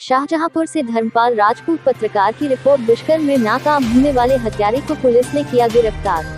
शाहजहांपुर से धर्मपाल राजपूत पत्रकार की रिपोर्ट। दुष्कर्म में नाकाम होने वाले हत्यारे को पुलिस ने किया गिरफ्तार।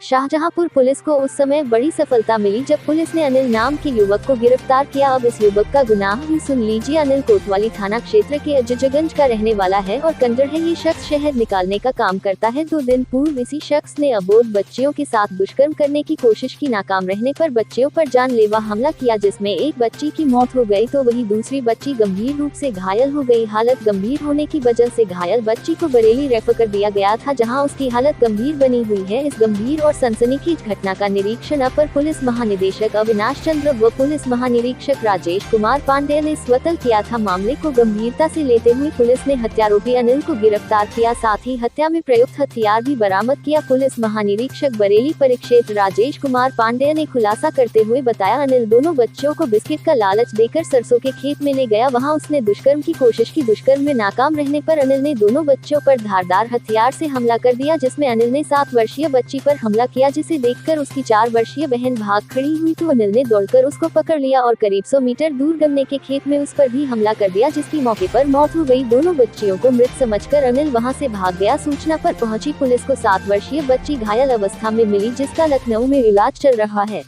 शाहजहांपुर पुलिस को उस समय बड़ी सफलता मिली जब पुलिस ने अनिल नाम के युवक को गिरफ्तार किया। अब इस युवक का गुनाह भी सुन लीजिए। अनिल कोतवाली थाना क्षेत्र के अजजगंज का रहने वाला है और कंजर है। ये शख्स शहद निकालने का काम करता है। 2 दिन पूर्व इसी शख्स ने अबोध बच्चियों के साथ दुष्कर्म करने की कोशिश की। नाकाम रहने पर बच्चियों पर जानलेवा हमला किया, जिसमें एक बच्ची की मौत हो गई तो वही दूसरी बच्ची गंभीर रूप से घायल हो गई। हालत गंभीर होने की वजह से घायल बच्ची को बरेली रेफर कर दिया गया था, जहाँ उसकी हालत गंभीर बनी हुई है। इस गंभीर और सनसनीखेज घटना का निरीक्षण अपर पुलिस महानिदेशक अविनाश चंद्र व पुलिस महानिरीक्षक राजेश कुमार पांडेय ने स्वतः किया था। मामले को गंभीरता से लेते हुए पुलिस ने हत्यारोपी अनिल को गिरफ्तार किया, साथ ही हत्या में प्रयुक्त हथियार भी बरामद किया। पुलिस महानिरीक्षक बरेली परिक्षेत्र राजेश कुमार पांडेय ने खुलासा करते हुए बताया, अनिल दोनों बच्चों को बिस्किट का लालच देकर सरसों के खेत में ले गया। वहां उसने दुष्कर्म की कोशिश की। दुष्कर्म में नाकाम रहने पर अनिल ने दोनों बच्चों पर धारदार हथियार से हमला कर दिया, जिसमें अनिल ने 7 वर्षीय बच्ची पर हमला किया, जिसे देखकर उसकी 4 वर्षीय बहन भाग खड़ी हुई तो अनिल ने दौड़कर उसको पकड़ लिया और करीब 100 मीटर दूर गन्ने के खेत में उस पर भी हमला कर दिया, जिसकी मौके पर मौत हो गई। दोनों बच्चियों को मृत समझकर अनिल वहां से भाग गया। सूचना पर पहुंची पुलिस को 7 वर्षीय बच्ची घायल अवस्था में मिली, जिसका लखनऊ में इलाज चल रहा है।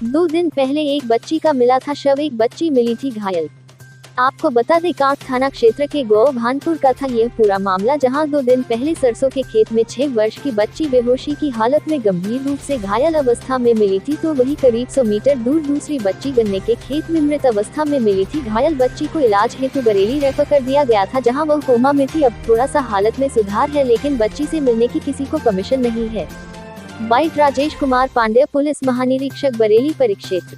2 दिन पहले एक बच्ची का मिला था शव, एक बच्ची मिली थी घायल। आपको बता दें, कांठ थाना क्षेत्र के गोभानपुर का था यह पूरा मामला, जहां 2 दिन पहले सरसों के खेत में 6 वर्ष की बच्ची बेहोशी की हालत में गंभीर रूप से घायल अवस्था में मिली थी तो वही करीब 100 मीटर दूर दूसरी बच्ची गन्ने के खेत में मृत अवस्था में मिली थी। घायल बच्ची को इलाज हेतु बरेली रेफर कर दिया गया था, जहाँ वह कोमा में थी। अब थोड़ा सा हालत में सुधार है, लेकिन बच्ची से मिलने की किसी को परमिशन नहीं है। बाइट राजेश कुमार पांडेय, पुलिस महानिरीक्षक बरेली परिक्षेत्र।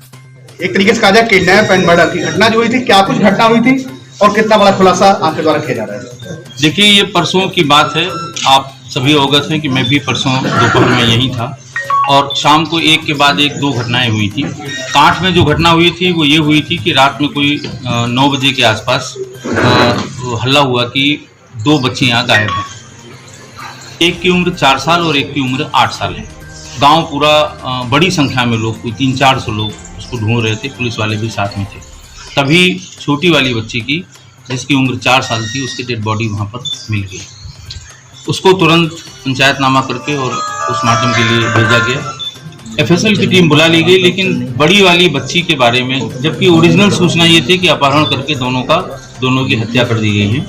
एक तरीके से कहा जाए किडनैप एंड मर्डर की घटना जो हुई थी, क्या कुछ घटना हुई थी और कितना बड़ा खुलासा आपके द्वारा किया जा रहा है? देखिए, ये परसों की बात है। आप सभी अवगत हैं कि मैं भी परसों दोपहर में यहीं था और शाम को एक के बाद एक 2 घटनाएं हुई थी। कांठ में जो घटना हुई थी वो ये हुई थी कि रात में कोई 9 बजे के आसपास हल्ला हुआ कि 2 बच्चियाँ गायब हैं। एक की उम्र 4 साल और एक की उम्र 8 साल है। गांव पूरा बड़ी संख्या में लोग, कोई 300-400 लोग उसको ढूंढ रहे थे, पुलिस वाले भी साथ में थे। तभी छोटी वाली बच्ची की, जिसकी उम्र 4 साल थी, उसकी डेड बॉडी वहां पर मिल गई। उसको तुरंत पंचायतनामा करके और पोस्टमार्टम के लिए भेजा गया। एफएसएल की टीम बुला ली गई, लेकिन बड़ी वाली बच्ची के बारे में, जबकि ओरिजिनल सूचना ये थी कि अपहरण करके दोनों की हत्या कर दी गई है,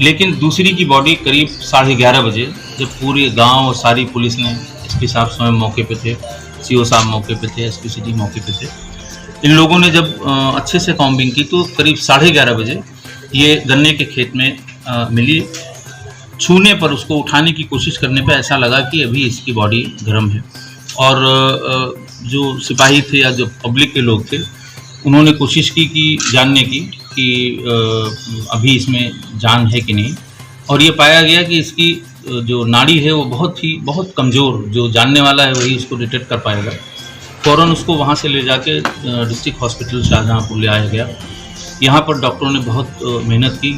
लेकिन दूसरी की बॉडी करीब 11:30 बजे, जब पूरे गाँव और सारी पुलिस ने, एसपी साहब स्वयं मौके पे थे, सीओ साहब मौके पे थे, एसपी सिटी मौके पे थे, इन लोगों ने जब अच्छे से कॉम्बिंग की तो करीब 11:30 बजे ये गन्ने के खेत में मिली। छूने पर, उसको उठाने की कोशिश करने पर ऐसा लगा कि अभी इसकी बॉडी गर्म है और जो सिपाही थे या जो पब्लिक के लोग थे, उन्होंने कोशिश की कि जानने की कि अभी इसमें जान है कि नहीं, और ये पाया गया कि इसकी जो नाड़ी है वो बहुत कमज़ोर, जो जानने वाला है वही इसको डिटेक्ट कर पाएगा। फ़ौरन उसको वहाँ से ले जाके डिस्ट्रिक्ट हॉस्पिटल शाहजहांपुर ले आया गया। यहाँ पर डॉक्टरों ने बहुत मेहनत की,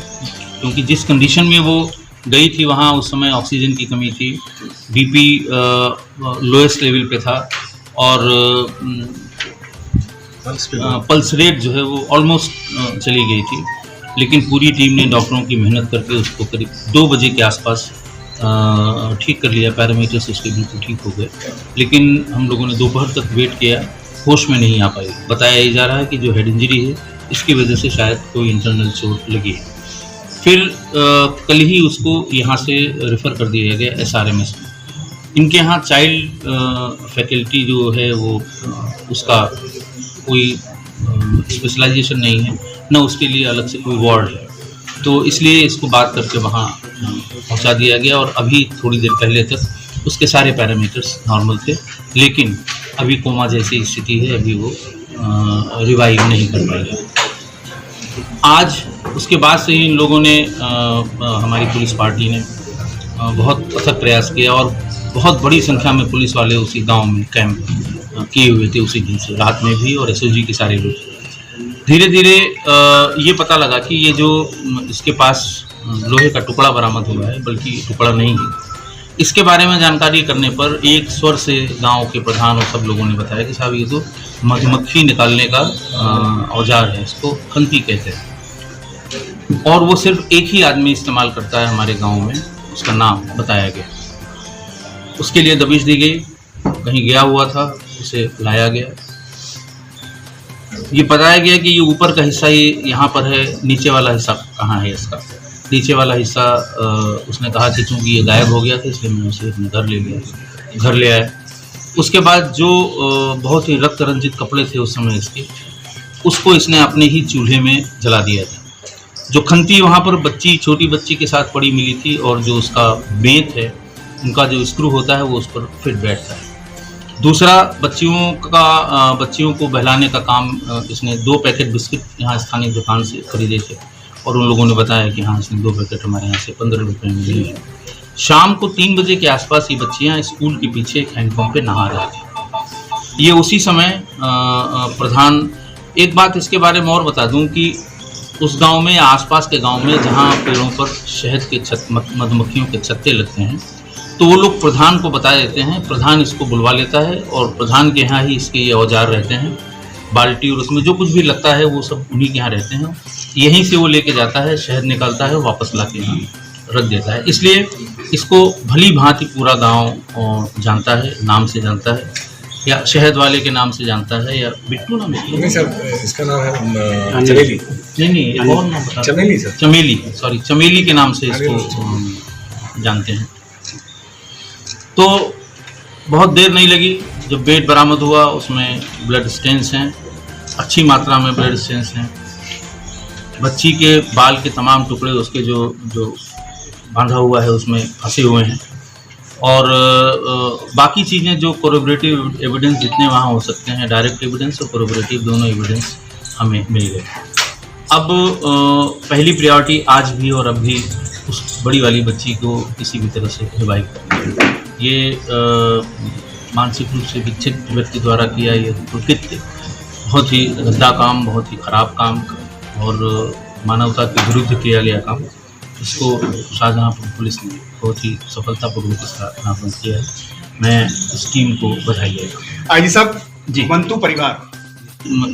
क्योंकि जिस कंडीशन में वो गई थी वहाँ उस समय ऑक्सीजन की कमी थी, बीपी लोएस्ट लेवल पे था और पल्स रेट जो है वो ऑलमोस्ट चली गई थी। लेकिन पूरी टीम ने डॉक्टरों की मेहनत करके उसको करीब 2 बजे के आसपास ठीक कर लिया। पैरामीटर्स उसके बिल्कुल ठीक हो गए, लेकिन हम लोगों ने दोपहर तक वेट किया, होश में नहीं आ पाई। बताया जा रहा है कि जो हेड इंजरी है इसकी वजह से शायद कोई इंटरनल चोट लगी है। फिर कल ही उसको यहाँ से रेफ़र कर दिया गया SRMS में। इनके यहाँ चाइल्ड फैकल्टी जो है वो उसका कोई स्पेशलाइजेशन नहीं है, न उसके लिए अलग से कोई वार्ड है, तो इसलिए इसको बात करके वहाँ पहुँचा दिया गया और अभी थोड़ी देर पहले तक उसके सारे पैरामीटर्स नॉर्मल थे, लेकिन अभी कोमा जैसी स्थिति है, अभी वो रिवाइव नहीं कर पाएगा। आज उसके बाद से इन लोगों ने, हमारी पुलिस पार्टी ने बहुत अथक प्रयास किया और बहुत बड़ी संख्या में पुलिस वाले उसी गांव में कैंप किए हुए थे, उसी दिन से रात में भी, और एसओजी के सारे लोग। धीरे धीरे ये पता लगा कि ये जो इसके पास लोहे का टुकड़ा बरामद हुआ है, बल्कि टुकड़ा नहीं है। इसके बारे में जानकारी करने पर एक स्वर से गांव के प्रधान और सब लोगों ने बताया कि साहब ये तो मधुमक्खी निकालने का औजार है, इसको खंती कहते हैं। और वो सिर्फ एक ही आदमी इस्तेमाल करता है हमारे गांव में, उसका नाम बताया गया। उसके लिए दबिश दी गई, कहीं गया हुआ था, उसे लाया गया। ये बताया गया कि ये ऊपर का हिस्सा ये यहाँ पर है, नीचे वाला हिस्सा कहाँ है इसका। नीचे वाला हिस्सा उसने कहा कि चूँकि ये गायब हो गया था इसलिए मैं उसे अपने घर ले आया। उसके बाद जो बहुत ही रक्त रंजित कपड़े थे उस समय इसके, उसको इसने अपने ही चूल्हे में जला दिया था। जो खंती वहाँ पर छोटी बच्ची के साथ पड़ी मिली थी, और जो उसका बेंत है, उनका जो स्क्रू होता है वो उस पर फिट बैठता है। दूसरा, बच्चियों को बहलाने का काम इसने 2 पैकेट बिस्किट यहाँ स्थानीय दुकान से खरीदे थे, और उन लोगों ने बताया कि हाँ, इसने 2 पैकेट हमारे यहाँ से 15 रुपये में लिए हैं। शाम को 3 बजे के आसपास ये बच्चियाँ स्कूल के पीछे एक हैंडपम्प पे नहा रही थी। ये उसी समय प्रधान, एक बात इसके बारे में और बता दूं कि उस गांव में या आसपास के गांव में जहां पेड़ों पर शहद के मधुमक्खियों के छत्ते लगते हैं, तो वो लोग प्रधान को बता देते हैं। प्रधान इसको बुलवा लेता है, और प्रधान के यहाँ ही इसके ये औजार रहते हैं, बाल्टी, और उसमें जो कुछ भी लगता है वो सब उन्हीं के यहाँ रहते हैं। यहीं से वो लेके जाता है, शहद निकालता है, वापस ला के यहाँ रख देता है। इसलिए इसको भली भांति पूरा गांव जानता है, नाम से जानता है, या शहद वाले के नाम से जानता है, या बिट्टू नाम है। नहीं सर, इसका नाम है चमेली। नहीं, और नाम बता। चमेली सर, चमेली के नाम से इसको जानते हैं। तो बहुत देर नहीं लगी, जब बेड बरामद हुआ उसमें ब्लड स्टेन्स हैं, अच्छी मात्रा में ब्लड स्टेन्स हैं। बच्ची के बाल के तमाम टुकड़े उसके जो बांधा हुआ है उसमें फंसे हुए हैं, और बाकी चीज़ें जो कोरोबरेटिव एविडेंस जितने वहाँ हो सकते हैं, डायरेक्ट एविडेंस और कोरोबरेटिव दोनों एविडेंस हमें मिल गए। अब पहली प्रायोरिटी आज भी और अब भी उस बड़ी वाली बच्ची को किसी भी तरह से रिवाइव करना है। ये मानसिक रूप से विक्षिप्त व्यक्ति द्वारा किया ये कृत्य बहुत ही गंदा काम, बहुत ही खराब काम, और मानवता के विरुद्ध किया गया काम। इसको शाहजहांपुर पुलिस ने बहुत ही सफलतापूर्वक इसका नामकरण किया है। मैं इस टीम को बधाई देता हूँ। आईजी साहब जी, मंतू परिवार,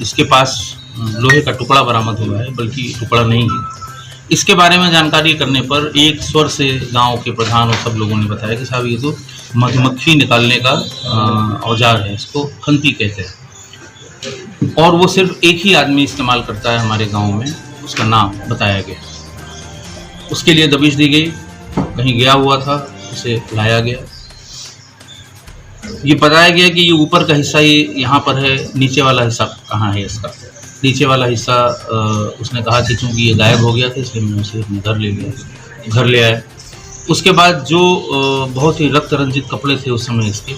इसके पास लोहे का टुकड़ा बरामद हुआ है, बल्कि टुकड़ा नहीं है। इसके बारे में जानकारी करने पर एक स्वर से गांव के प्रधान और सब लोगों ने बताया कि साहब ये तो मधुमक्खी निकालने का औजार है, इसको खंती कहते हैं। और वो सिर्फ एक ही आदमी इस्तेमाल करता है हमारे गांव में, उसका नाम बताया गया। उसके लिए दबिश दी गई, कहीं गया हुआ था, उसे लाया गया। ये बताया गया कि ये ऊपर का हिस्सा ये यहाँ पर है, नीचे वाला हिस्सा कहाँ है इसका। नीचे वाला हिस्सा उसने कहा कि चूँकि ये गायब हो गया था इसलिए मैं उसे अपने घर ले आया। उसके बाद जो बहुत ही रक्त रंजित कपड़े थे उस समय इसके,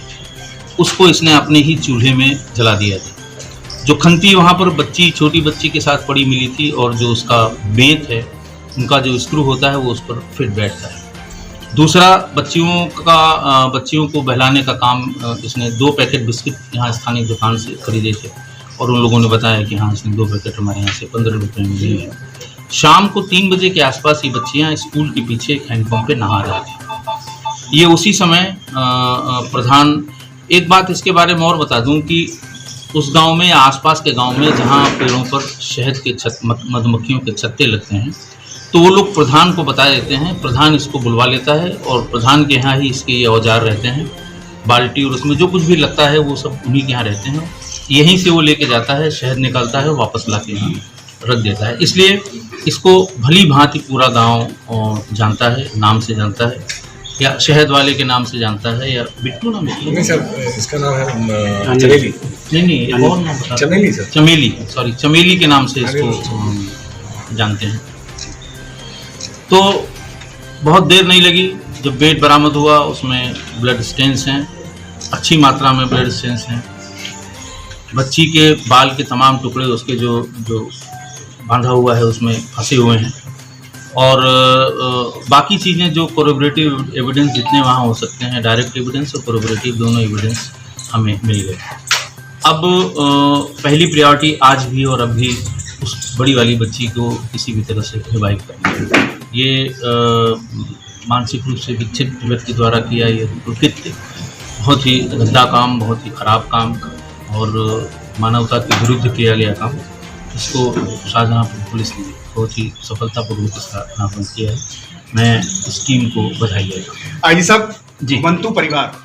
उसको इसने अपने ही चूल्हे में जला दिया था। जो खंती वहाँ पर छोटी बच्ची के साथ पड़ी मिली थी, और जो उसका बेंत है, उनका जो स्क्रू होता है वो उस पर फिट बैठता है। दूसरा, बच्चियों को बहलाने का काम इसने 2 पैकेट बिस्किट यहाँ स्थानीय दुकान से खरीदे थे, और उन लोगों ने बताया कि हाँ, इसने 2 पैकेट हमारे यहाँ से 15 रुपये में लिए हैं। शाम को 3 बजे के आसपास ये बच्चियाँ स्कूल के पीछे एक हैंडपम्प पे नहा रही थी। ये उसी समय प्रधान, एक बात इसके बारे में और बता दूं कि उस गांव में या आसपास के गांव में जहां पेड़ों पर शहद के मधुमक्खियों के छत्ते लगते हैं, तो वो लोग प्रधान को बता देते हैं। प्रधान इसको बुलवा लेता है, और प्रधान के यहाँ ही इसके ये औजार रहते हैं, बाल्टी, और उसमें जो कुछ भी लगता है वो सब उन्हीं के यहाँ रहते हैं। यहीं से वो लेके जाता है, शहद निकालता है, वापस ला के यहाँ रख देता है। इसलिए इसको भली भांति पूरा गांव जानता है, नाम से जानता है, या शहद वाले के नाम से जानता है, या बिट्टू नाम है। नहीं सर, इसका नाम है चमेली। नहीं, और नाम बता। चमेली सर, चमेली के नाम से इसको जानते हैं। तो बहुत देर नहीं लगी, जब बेड बरामद हुआ उसमें ब्लड स्टेन्स हैं, अच्छी मात्रा में ब्लड स्टेन्स हैं। बच्ची के बाल के तमाम टुकड़े उसके जो बांधा हुआ है उसमें फंसे हुए हैं, और बाकी चीज़ें जो कोरोबरेटिव एविडेंस जितने वहाँ हो सकते हैं, डायरेक्ट एविडेंस और कोरोबरेटिव दोनों एविडेंस हमें मिल गए। अब पहली प्रायोरिटी आज भी और अब भी उस बड़ी वाली बच्ची को किसी भी तरह से रिवाइव करना है। ये मानसिक रूप से विक्षिप्त व्यक्ति द्वारा किया ये कृत्य बहुत ही गंदा काम, बहुत ही खराब काम, और मानवता के विरुद्ध किया गया काम, इसको शाहजहाँपुर पुलिस ने बहुत ही सफलतापूर्वक इसका नापन किया है। मैं इस टीम को बधाई देता हूँ। आईजी साहब जी। मंतू परिवार